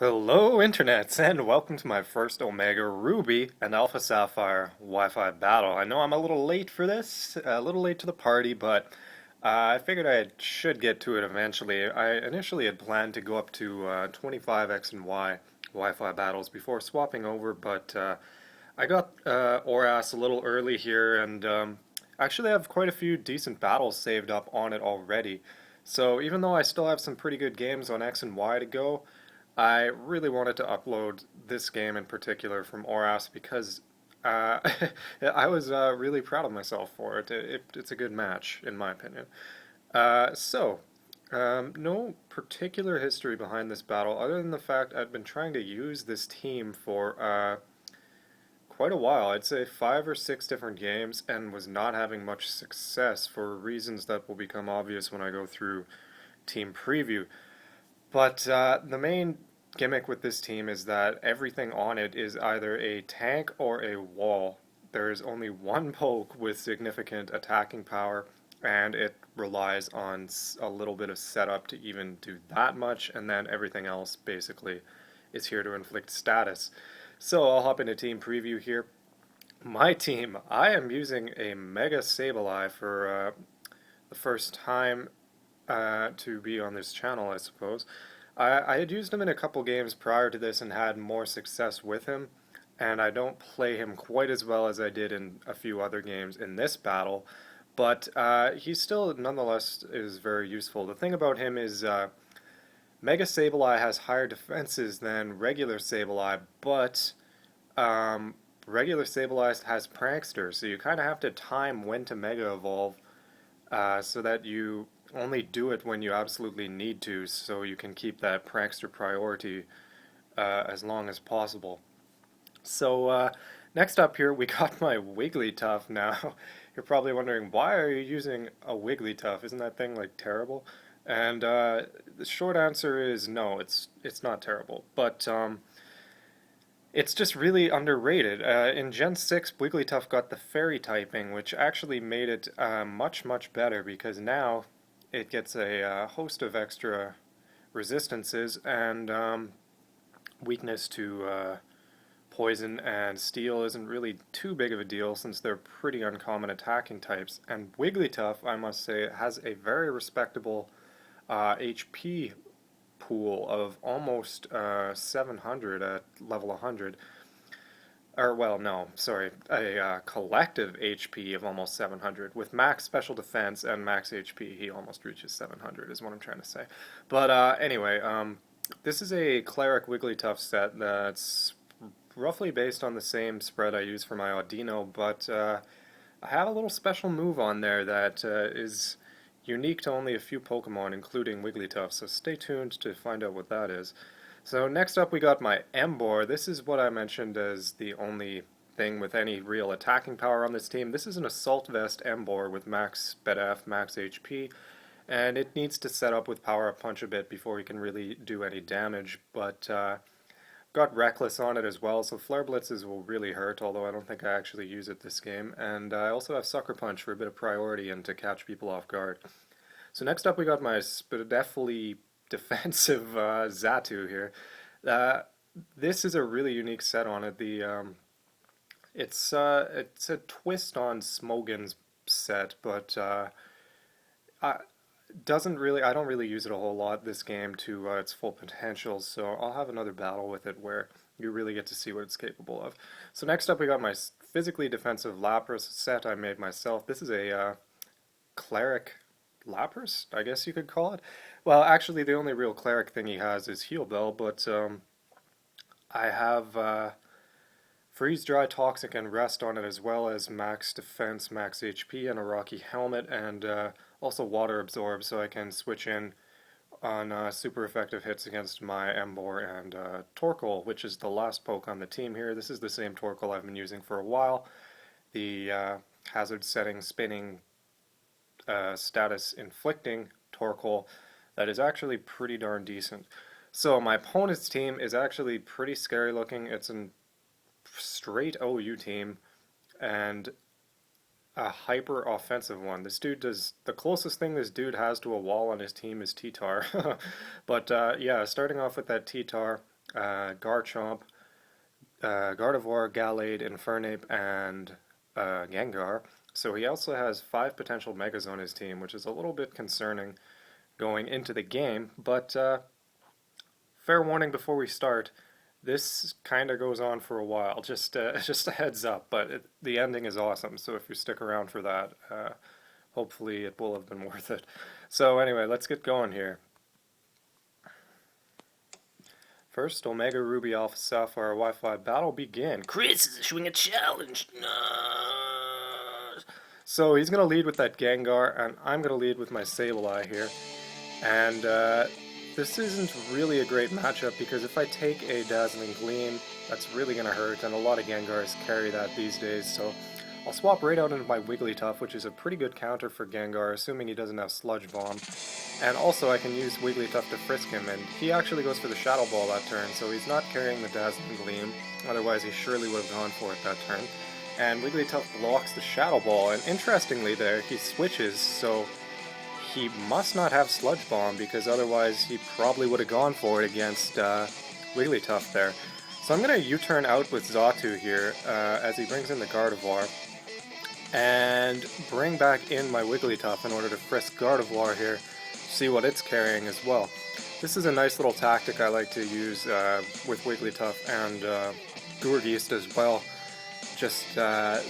Hello, internets, and welcome to my first Omega Ruby and Alpha Sapphire Wi-Fi battle. I know I'm a little late for this, a little late to the party, but I figured I should get to it eventually. I initially had planned to go up to 25 X and Y Wi-Fi battles before swapping over, but I got Oras a little early here, and actually I have quite a few decent battles saved up on it already. So even though I still have some pretty good games on X and Y to go, I really wanted to upload this game in particular from Oras because uh, I was really proud of myself for it. It's a good match, in my opinion. No particular history behind this battle, other than the fact I'd been trying to use this team for quite a while. I'd say 5 or 6 different games, and was not having much success for reasons that will become obvious when I go through team preview. But the main gimmick with this team is that everything on it is either a tank or a wall. There is only one poke with significant attacking power, and it relies on a little bit of setup to even do that much, and then everything else basically is here to inflict status. So I'll hop into team preview here. My team, I am using a Mega Sableye for the first time to be on this channel, I suppose. I had used him in a couple games prior to this and had more success with him, and I don't play him quite as well as I did in a few other games in this battle, but he still nonetheless is very useful. The thing about him is Mega Sableye has higher defenses than regular Sableye, but regular Sableye has Prankster, so you kind of have to time when to Mega Evolve so that you only do it when you absolutely need to, so you can keep that prankster priority as long as possible. So next up here, we got my Wigglytuff. Now, you're probably wondering, why are you using a Wigglytuff? Isn't that thing like terrible? And the short answer is no, it's not terrible, but it's just really underrated. In Gen 6, Wigglytuff got the fairy typing, which actually made it much better because now it gets a host of extra resistances and weakness to poison and steel isn't really too big of a deal since they're pretty uncommon attacking types. And Wigglytuff, I must say, has a very respectable HP pool of almost 700 at level 100. Or, well, no, sorry, a collective HP of almost 700. With max special defense and max HP, he almost reaches 700, is what I'm trying to say. But anyway, this is a Cleric Wigglytuff set that's roughly based on the same spread I use for my Audino, but I have a little special move on there that is unique to only a few Pokemon, including Wigglytuff, so stay tuned to find out what that is. So next up we got my Emboar. This is what I mentioned as the only thing with any real attacking power on this team. This is an Assault Vest Emboar with max BF, max HP, and it needs to set up with Power Up Punch a bit before he can really do any damage, but got Reckless on it as well, so Flare Blitzes will really hurt, although I don't think I actually use it this game, and I also have Sucker Punch for a bit of priority and to catch people off guard. So next up we got my Spidefully defensive Xatu here. Uh, this is a really unique set on it. It's a twist on Smogan's set, but I I don't really use it a whole lot this game to its full potential. So I'll have another battle with it where you really get to see what it's capable of. So next up we got my physically defensive Lapras set I made myself. This is a cleric Lapras, I guess you could call it. Well, actually, the only real cleric thing he has is Heal Bell, but I have Freeze Dry, Toxic, and Rest on it, as well as max defense, max HP, and a Rocky Helmet, and also Water Absorb, so I can switch in on super effective hits against my Emboar and Torkoal, which is the last poke on the team here. This is the same Torkoal I've been using for a while. The hazard setting, spinning, status inflicting Torkoal that is actually pretty darn decent. So my opponent's team is actually pretty scary looking. It's a straight OU team and a hyper offensive one. This dude does the closest thing this dude has to a wall on his team is T-Tar. But yeah, starting off with that T-Tar, Garchomp, Gardevoir, Gallade, Infernape, and Gengar. So he also has 5 potential Megas on his team, which is a little bit concerning going into the game. But fair warning before we start, this kind of goes on for a while. Just just a heads up, but the ending is awesome. So if you stick around for that, hopefully it will have been worth it. So anyway, let's get going here. First, Omega Ruby Alpha Sapphire Wi-Fi battle begin. Chris is issuing a challenge. No. So he's gonna lead with that Gengar, and I'm gonna lead with my Sableye here. And this isn't really a great matchup because if I take a Dazzling Gleam, that's really gonna hurt, and a lot of Gengars carry that these days. So I'll swap right out into my Wigglytuff, which is a pretty good counter for Gengar, assuming he doesn't have Sludge Bomb. And also I can use Wigglytuff to frisk him, and he actually goes for the Shadow Ball that turn, so he's not carrying the Dazzling Gleam, otherwise he surely would have gone for it that turn. And Wigglytuff blocks the Shadow Ball, and interestingly there, he switches, so he must not have Sludge Bomb, because otherwise he probably would have gone for it against Wigglytuff there. So I'm going to U-turn out with Xatu here, as he brings in the Gardevoir, and bring back in my Wigglytuff in order to frisk Gardevoir here, see what it's carrying as well. This is a nice little tactic I like to use with Wigglytuff and Gourgeist as well, just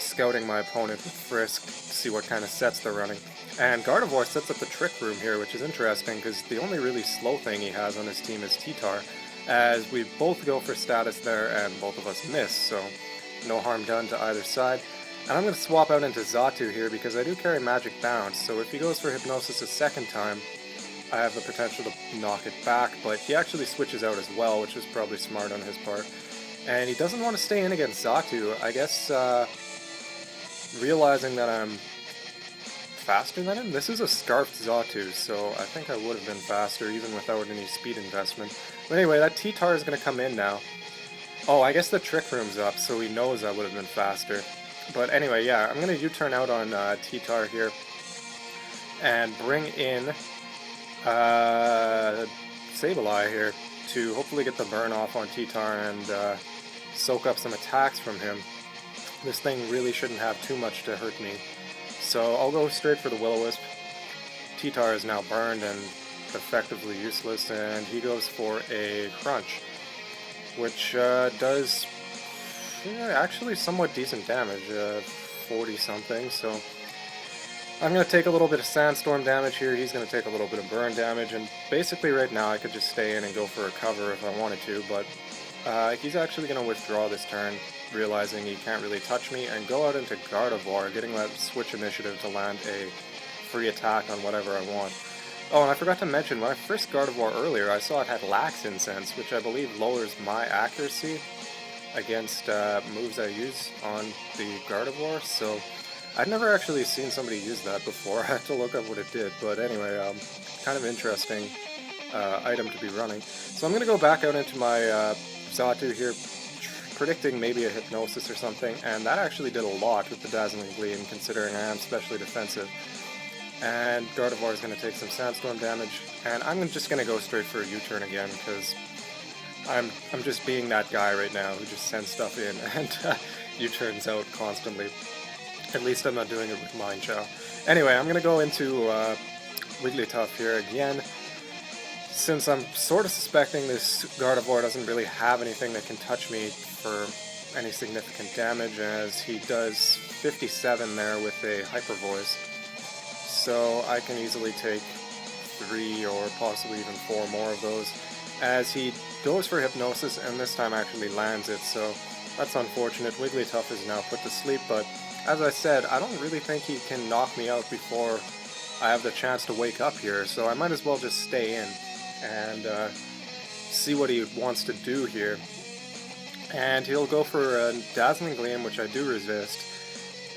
scouting my opponent with Frisk, see what kind of sets they're running. And Gardevoir sets up the Trick Room here, which is interesting because the only really slow thing he has on his team is T-Tar, as we both go for status there and both of us miss, so no harm done to either side. And I'm going to swap out into Xatu here because I do carry Magic Bounce, so if he goes for Hypnosis a second time, I have the potential to knock it back, but he actually switches out as well, which was probably smart on his part. And he doesn't want to stay in against Xatu. I guess realizing that I'm faster than him? This is a Scarfed Xatu, so I think I would have been faster even without any speed investment. But anyway, that T-Tar is going to come in now. Oh, I guess the Trick Room's up, so he knows I would have been faster. But anyway, yeah, I'm going to U-turn out on T-Tar here and bring in Sableye here to hopefully get the burn off on T-Tar and soak up some attacks from him. This thing really shouldn't have too much to hurt me. So I'll go straight for the Will-O-Wisp. T-Tar is now burned and effectively useless, and he goes for a Crunch, which does actually somewhat decent damage, 40 something, so I'm going to take a little bit of Sandstorm damage here, he's going to take a little bit of burn damage, and basically right now I could just stay in and go for a cover if I wanted to, but he's actually going to withdraw this turn, realizing he can't really touch me, and go out into Gardevoir, getting that switch initiative to land a free attack on whatever I want. Oh, and I forgot to mention, when I first Gardevoir earlier, I saw it had Lax Incense, which I believe lowers my accuracy against moves I use on the Gardevoir, so I'd never actually seen somebody use that before. I had to look up what it did, but anyway, kind of interesting item to be running. So I'm going to go back out into my Xatu here, predicting maybe a Hypnosis or something, and that actually did a lot with the Dazzling Gleam, considering I am specially defensive. And Gardevoir is going to take some Sandstorm damage, and I'm just going to go straight for a U-turn again, because I'm just being that guy right now who just sends stuff in and U-turns out constantly. At least I'm not doing it with Mind Chow. Anyway, I'm going to go into Wigglytuff here again. Since I'm sort of suspecting this Gardevoir doesn't really have anything that can touch me for any significant damage, as he does 57 there with a Hyper Voice. So I can easily take 3 or possibly even 4 more of those, as he goes for Hypnosis and this time actually lands it, so that's unfortunate. Wigglytuff is now put to sleep, but as I said, I don't really think he can knock me out before I have the chance to wake up here, so I might as well just stay in and see what he wants to do here. And he'll go for a Dazzling Gleam, which I do resist,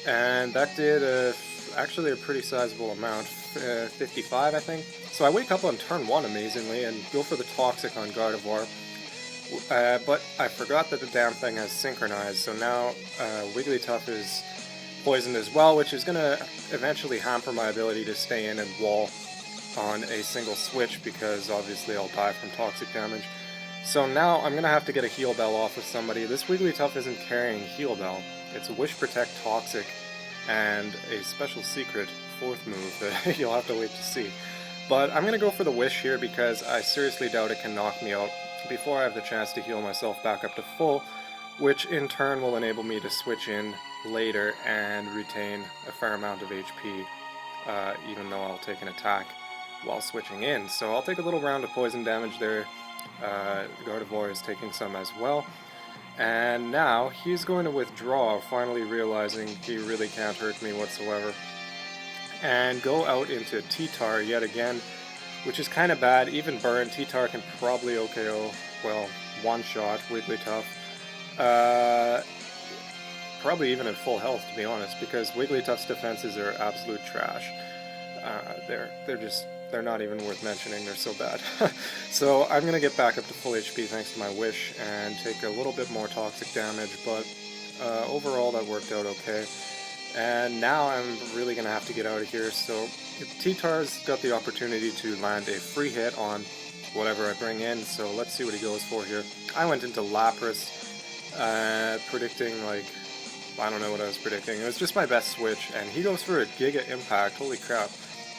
and that did actually a pretty sizable amount, 55 I think. So I wake up on turn 1 amazingly and go for the Toxic on Gardevoir, but I forgot that the damn thing has Synchronized, so now Wigglytuff is poisoned as well, which is going to eventually hamper my ability to stay in and wall on a single switch, because obviously I'll die from toxic damage. So now I'm going to have to get a Heal Bell off of somebody. This Wigglytuff isn't carrying Heal Bell. It's a Wish Protect Toxic and a special secret fourth move that you'll have to wait to see. But I'm going to go for the Wish here because I seriously doubt it can knock me out before I have the chance to heal myself back up to full, which in turn will enable me to switch in later and retain a fair amount of HP, even though I'll take an attack while switching in. So I'll take a little round of poison damage there. Gardevoir is taking some as well. And now he's going to withdraw, finally realizing he really can't hurt me whatsoever. And go out into T-Tar yet again, which is kind of bad. Even Burn, T-Tar can probably OKO, well, one-shot Wigglytuff. Probably even at full health, to be honest, because Wigglytuff's defenses are absolute trash. They're not even worth mentioning, they're so bad. So I'm going to get back up to full HP thanks to my Wish and take a little bit more toxic damage, but overall that worked out okay. And now I'm really going to have to get out of here, so T-Tar's got the opportunity to land a free hit on whatever I bring in, so let's see what he goes for here. I went into Lapras, predicting, like, I don't know what I was predicting. It was just my best switch, and he goes for a Giga Impact, holy crap,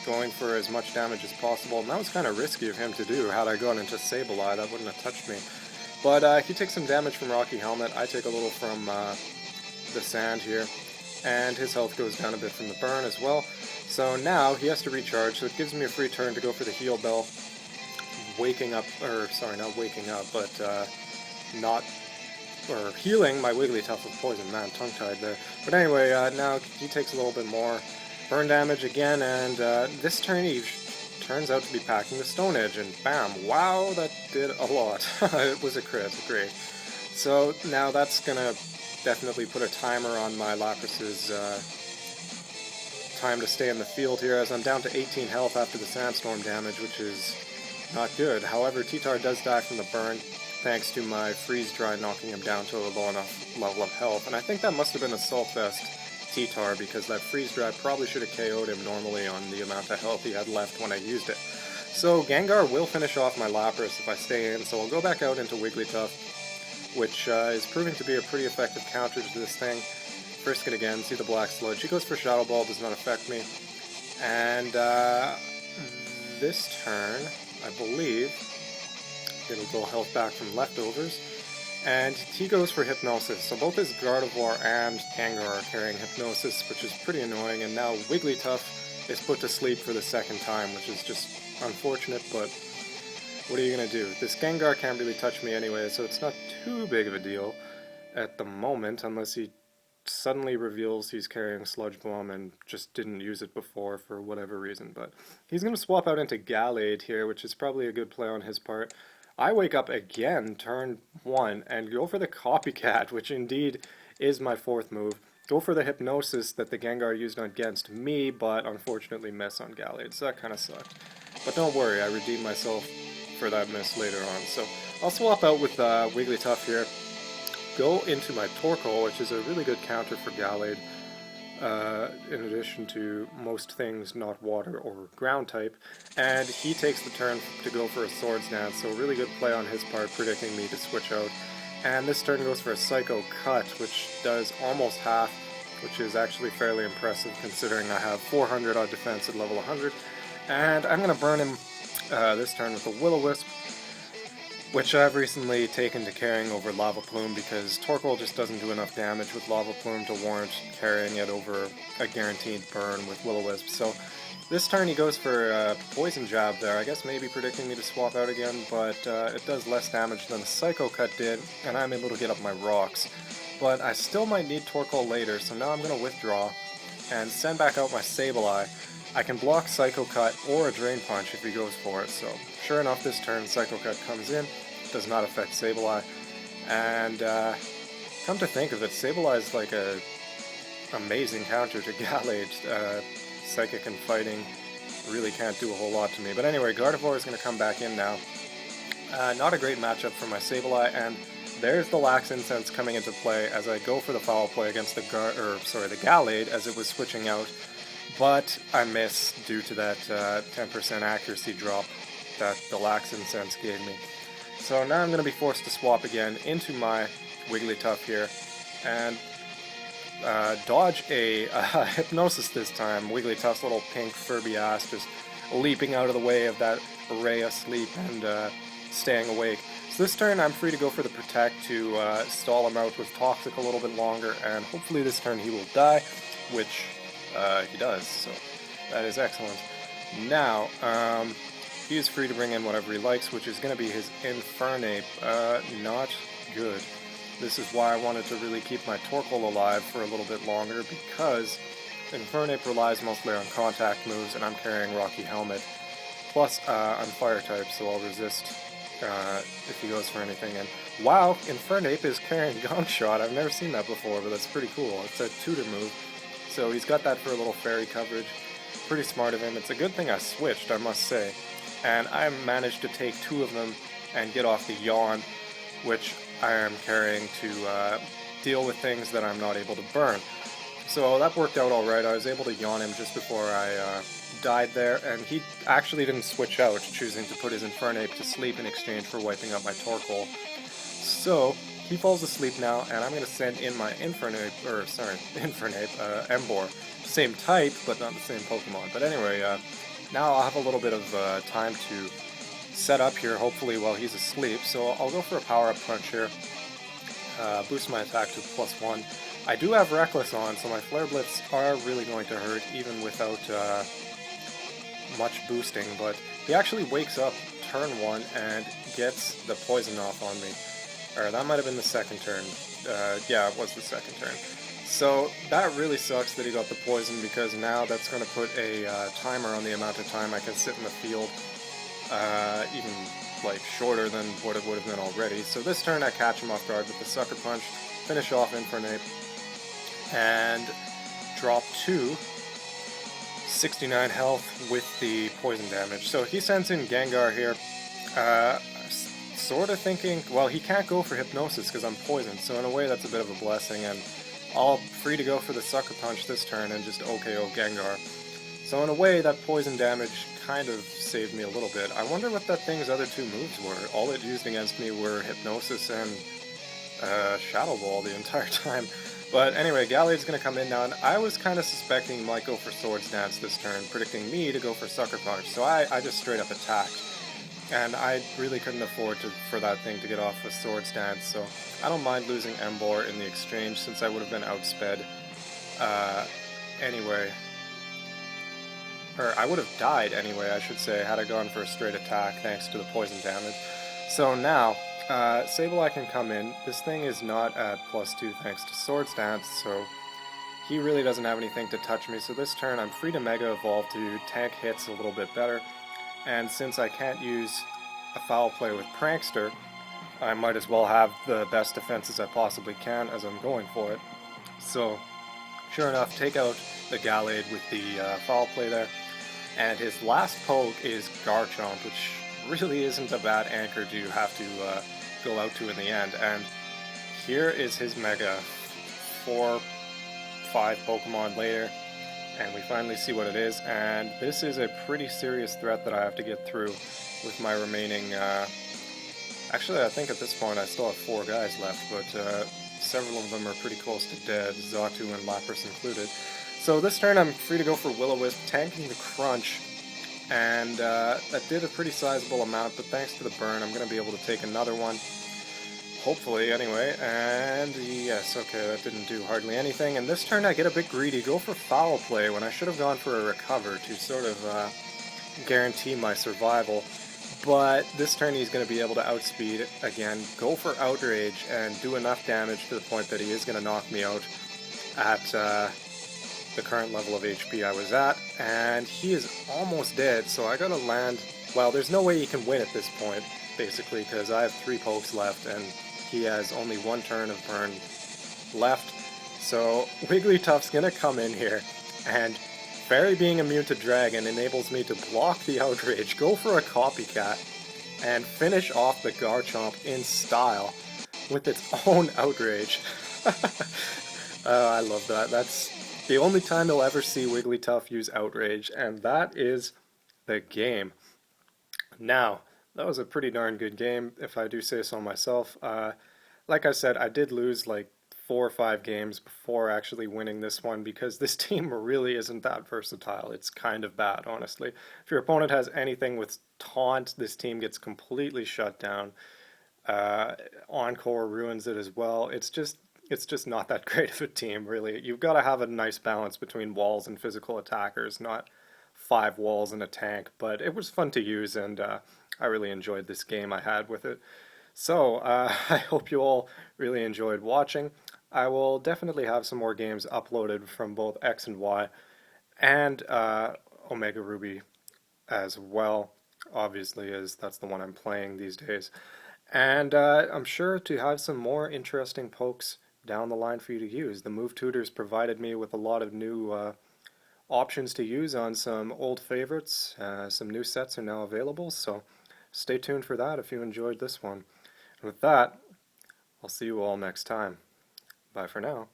going for as much damage as possible, and that was kind of risky of him to do. Had I gone into Sableye, that wouldn't have touched me. But he takes some damage from Rocky Helmet, I take a little from the Sand here, and his health goes down a bit from the Burn as well. So now he has to recharge, so it gives me a free turn to go for the Heal Bell, healing my Wigglytuff with poison. Man, tongue-tied there. But anyway, now he takes a little bit more burn damage again, and this turn he turns out to be packing the Stone Edge, and bam, wow, that did a lot. It was a crit, great. So now that's gonna definitely put a timer on my Lapras's time to stay in the field here, as I'm down to 18 health after the Sandstorm damage, which is not good. However, T-Tar does die from the burn, thanks to my Freeze Dry knocking him down to a low enough level of health. And I think that must have been a Salt Vest T-Tar, because that Freeze Dry probably should have KO'd him normally on the amount of health he had left when I used it. So Gengar will finish off my Lapras if I stay in, so I'll go back out into Wigglytuff, which is proving to be a pretty effective counter to this thing. Frisk it again, see the Black Sludge. He goes for Shadow Ball, does not affect me. And this turn, I believe, get a little health back from leftovers. And he goes for Hypnosis, so both his Gardevoir and Gengar are carrying Hypnosis, which is pretty annoying, and now Wigglytuff is put to sleep for the second time, which is just unfortunate, but what are you going to do? This Gengar can't really touch me anyway, so it's not too big of a deal at the moment, unless he suddenly reveals he's carrying Sludge Bomb and just didn't use it before for whatever reason. But he's going to swap out into Gallade here, which is probably a good play on his part. I wake up again, turn 1, and go for the Copycat, which indeed is my fourth move. Go for the Hypnosis that the Gengar used against me, but unfortunately miss on Gallade, so that kind of sucked. But don't worry, I redeemed myself for that miss later on. So I'll swap out with Wigglytuff here. Go into my Torkoal, which is a really good counter for Gallade, in addition to most things not water or ground type, and he takes the turn to go for a Swords Dance, so really good play on his part, predicting me to switch out. And this turn goes for a Psycho Cut, which does almost half, which is actually fairly impressive considering I have 400 odd defense at level 100. And I'm going to burn him this turn with a Will-O-Wisp, which I've recently taken to carrying over Lava Plume, because Torkoal just doesn't do enough damage with Lava Plume to warrant carrying it over a guaranteed burn with Will-O-Wisp. So this turn he goes for a Poison Jab there, I guess maybe predicting me to swap out again, but it does less damage than the Psycho Cut did, and I'm able to get up my rocks. But I still might need Torkoal later, so now I'm going to withdraw and send back out my Sableye. I can block Psycho Cut or a Drain Punch if he goes for it, so sure enough this turn Psycho Cut comes in, does not affect Sableye, and come to think of it, Sableye is like a amazing counter to Gallade. Psychic and Fighting really can't do a whole lot to me, but anyway, Gardevoir is going to come back in now. Not a great matchup for my Sableye, and there's the Lax Incense coming into play as I go for the foul play against the Gallade as it was switching out. But I miss due to that 10% accuracy drop that the Lax Incense gave me. So now I'm going to be forced to swap again into my Wigglytuff here, and dodge a Hypnosis this time. Wigglytuff's little pink Furby ass just leaping out of the way of that ray of sleep and staying awake. So this turn I'm free to go for the Protect to stall him out with Toxic a little bit longer, and hopefully this turn he will die, which he does, so that is excellent. Now, he is free to bring in whatever he likes, which is going to be his Infernape. Not good. This is why I wanted to really keep my Torkoal alive for a little bit longer, because Infernape relies mostly on contact moves, and I'm carrying Rocky Helmet. Plus, I'm Fire type, so I'll resist if he goes for anything. And wow, Infernape is carrying Gong Shot. I've never seen that before, but that's pretty cool. It's a tutor move, so he's got that for a little fairy coverage. Pretty smart of him. It's a good thing I switched, I must say. And I managed to take 2 of them and get off the Yawn, which I am carrying to deal with things that I'm not able to burn. So that worked out alright. I was able to Yawn him just before I died there, and he actually didn't switch out, choosing to put his Infernape to sleep in exchange for wiping out my Torkoal. So he falls asleep now, and I'm going to send in my Emboar. Same type, but not the same Pokemon. But anyway, now I'll have a little bit of time to set up here, hopefully while he's asleep. So I'll go for a power-up punch here, boost my attack to +1. I do have Reckless on, so my Flare Blitz are really going to hurt, even without much boosting, but he actually wakes up turn 1 and gets the poison off on me. Or that might have been the second turn. Yeah, it was the second turn. So that really sucks that he got the poison, because now that's going to put a timer on the amount of time I can sit in the field, even like shorter than what it would have been already. So this turn I catch him off guard with the Sucker Punch, finish off Infernape, and drop 2, 69 health with the poison damage. So he sends in Gengar here, sort of thinking, well, he can't go for Hypnosis because I'm poisoned, so in a way that's a bit of a blessing, and I'll free to go for the Sucker Punch this turn and just OKO Gengar. So in a way, that poison damage kind of saved me a little bit. I wonder what that thing's other 2 moves were. All it used against me were Hypnosis and Shadow Ball the entire time. But anyway, Gallade's going to come in now, and I was kind of suspecting he might go for Swords Dance this turn, predicting me to go for Sucker Punch, so I just straight up attacked. And I really couldn't afford for that thing to get off with Swords Dance, so I don't mind losing Emboar in the exchange, since I would have been outsped anyway. Or I would have died anyway, I should say, had I gone for a straight attack, thanks to the poison damage. So now, Sableye can come in. This thing is not at +2 thanks to Swords Dance, so he really doesn't have anything to touch me. So this turn I'm free to Mega Evolve to tank hits a little bit better. And since I can't use a Foul Play with Prankster, I might as well have the best defenses I possibly can as I'm going for it. So, sure enough, take out the Gallade with the Foul Play there. And his last poke is Garchomp, which really isn't a bad anchor to have to go out to in the end. And here is his Mega 4-5 Pokemon later, and we finally see what it is, and this is a pretty serious threat that I have to get through with my remaining, actually I think at this point I still have 4 guys left, but several of them are pretty close to dead, Xatu and Lapras included. So this turn I'm free to go for Will-O-Wisp, tanking the Crunch, and that did a pretty sizable amount, but thanks to the burn I'm going to be able to take another one. Hopefully, anyway, and yes, okay, that didn't do hardly anything, and this turn I get a bit greedy, go for Foul Play when I should have gone for a Recover to sort of guarantee my survival, but this turn he's going to be able to outspeed again, go for Outrage, and do enough damage to the point that he is going to knock me out at the current level of HP I was at, and he is almost dead, so I gotta land, well, there's no way he can win at this point, basically, because I have 3 pokes left, and he has only 1 turn of burn left. So Wigglytuff's gonna come in here, and Fairy being immune to Dragon enables me to block the Outrage, go for a Copycat, and finish off the Garchomp in style with its own Outrage. I love that. That's the only time you'll ever see Wigglytuff use Outrage, and that is the game. Now, That was a pretty darn good game, if I do say so myself. Like I said, I did lose like 4 or 5 games before actually winning this one because this team really isn't that versatile. It's kind of bad, honestly. If your opponent has anything with taunt, this team gets completely shut down. Uh, Encore ruins it as well. It's just not that great of a team, really. You've got to have a nice balance between walls and physical attackers, not 5 walls and a tank. But it was fun to use, and I really enjoyed this game I had with it. So, I hope you all really enjoyed watching. I will definitely have some more games uploaded from both X and Y and Omega Ruby as well, obviously, as that's the one I'm playing these days. And I'm sure to have some more interesting pokes down the line for you to use. The Move Tutors provided me with a lot of new options to use on some old favorites. Some new sets are now available, so stay tuned for that if you enjoyed this one. And with that, I'll see you all next time. Bye for now.